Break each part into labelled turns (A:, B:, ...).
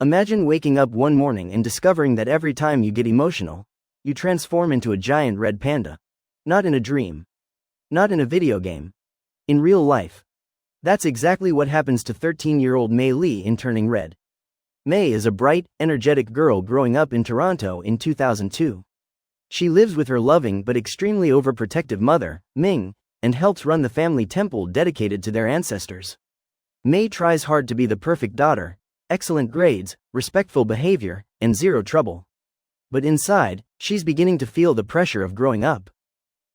A: Imagine waking up one morning and discovering that every time you get emotional, you transform into a giant red panda. Not in a dream. Not in a video game. In real life. That's exactly what happens to 13-year-old Mei Lee in Turning Red. Mei is a bright, energetic girl growing up in Toronto in 2002. She lives with her loving but extremely overprotective mother, Ming, and helps run the family temple dedicated to their ancestors. Mei tries hard to be the perfect daughter, excellent grades, respectful behavior, and zero trouble. But inside, she's beginning to feel the pressure of growing up.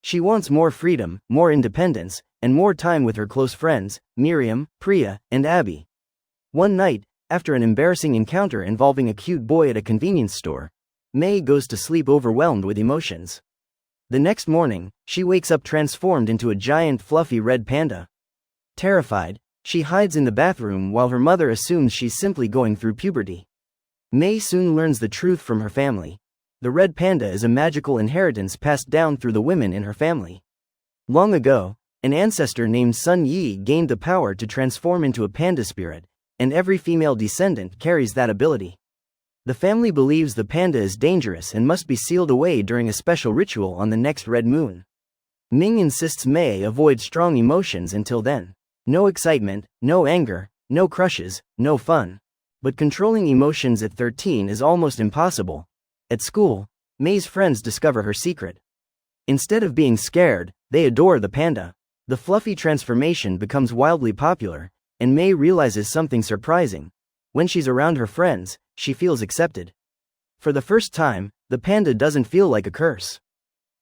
A: She wants more freedom, more independence, and more time with her close friends, Miriam, Priya, and Abby. One night, after an embarrassing encounter involving a cute boy at a convenience store, Mei goes to sleep overwhelmed with emotions. The next morning, she wakes up transformed into a giant fluffy red panda. Terrified, she hides in the bathroom while her mother assumes she's simply going through puberty. Mei soon learns the truth from her family. The red panda is a magical inheritance passed down through the women in her family. Long ago, an ancestor named Sun Yi gained the power to transform into a panda spirit, and every female descendant carries that ability. The family believes the panda is dangerous and must be sealed away during a special ritual on the next red moon. Ming insists Mei avoid strong emotions until then. No excitement, no anger, no crushes, no fun. But controlling emotions at 13 is almost impossible. At school, Mei's friends discover her secret. Instead of being scared, they adore the panda. The fluffy transformation becomes wildly popular, and Mei realizes something surprising. When she's around her friends, she feels accepted. For the first time, the panda doesn't feel like a curse.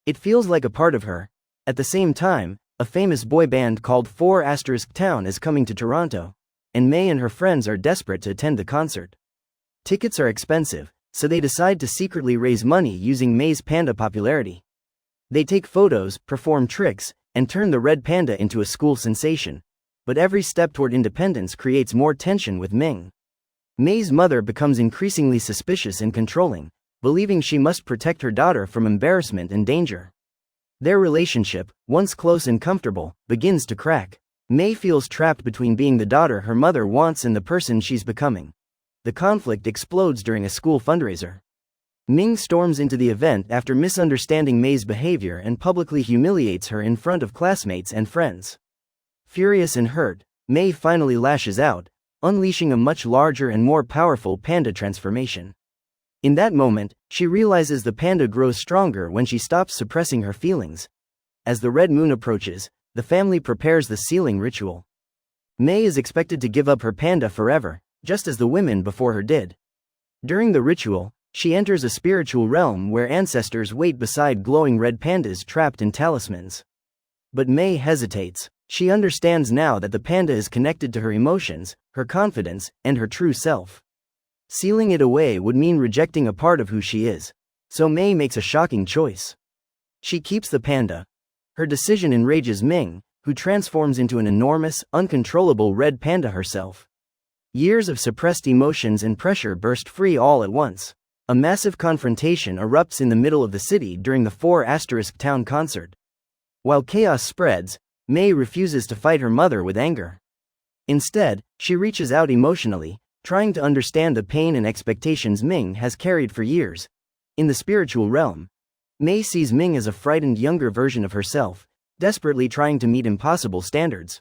A: It feels like a part of her. At the same time, a famous boy band called 4 Town is coming to Toronto, and Mei and her friends are desperate to attend the concert. Tickets are expensive, so they decide to secretly raise money using Mei's panda popularity. They take photos, perform tricks, and turn the red panda into a school sensation. But every step toward independence creates more tension with Ming. Mei's mother becomes increasingly suspicious and controlling, believing she must protect her daughter from embarrassment and danger. Their relationship, once close and comfortable, begins to crack. Mei feels trapped between being the daughter her mother wants and the person she's becoming. The conflict explodes during a school fundraiser. Ming storms into the event after misunderstanding Mei's behavior and publicly humiliates her in front of classmates and friends. Furious and hurt, Mei finally lashes out, unleashing a much larger and more powerful panda transformation. In that moment, she realizes the panda grows stronger when she stops suppressing her feelings. As the red moon approaches, the family prepares the sealing ritual. Mei is expected to give up her panda forever, just as the women before her did. During the ritual, she enters a spiritual realm where ancestors wait beside glowing red pandas trapped in talismans. But Mei hesitates. She understands now that the panda is connected to her emotions, her confidence, and her true self. Sealing it away would mean rejecting a part of who she is. So Mei makes a shocking choice. She keeps the panda. Her decision enrages Ming, who transforms into an enormous, uncontrollable red panda herself. Years of suppressed emotions and pressure burst free all at once. A massive confrontation erupts in the middle of the city during the 4 Town concert. While chaos spreads, Mei refuses to fight her mother with anger. Instead, she reaches out emotionally, trying to understand the pain and expectations Ming has carried for years. In the spiritual realm, Mei sees Ming as a frightened younger version of herself, desperately trying to meet impossible standards.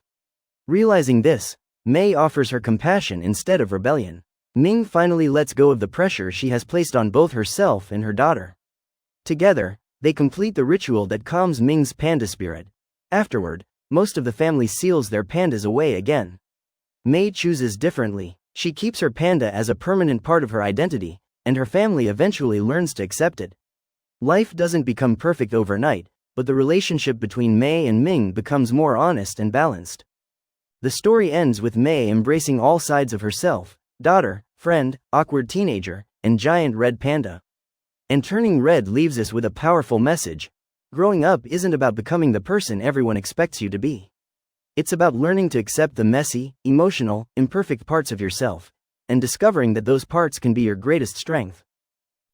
A: Realizing this, Mei offers her compassion instead of rebellion. Ming finally lets go of the pressure she has placed on both herself and her daughter. Together, they complete the ritual that calms Ming's panda spirit. Afterward, most of the family seals their pandas away again. Mei chooses differently. She keeps her panda as a permanent part of her identity, and her family eventually learns to accept it. Life doesn't become perfect overnight, but the relationship between Mei and Ming becomes more honest and balanced. The story ends with Mei embracing all sides of herself: daughter, friend, awkward teenager, and giant red panda. And Turning Red leaves us with a powerful message. Growing up isn't about becoming the person everyone expects you to be. It's about learning to accept the messy, emotional, imperfect parts of yourself, and discovering that those parts can be your greatest strength.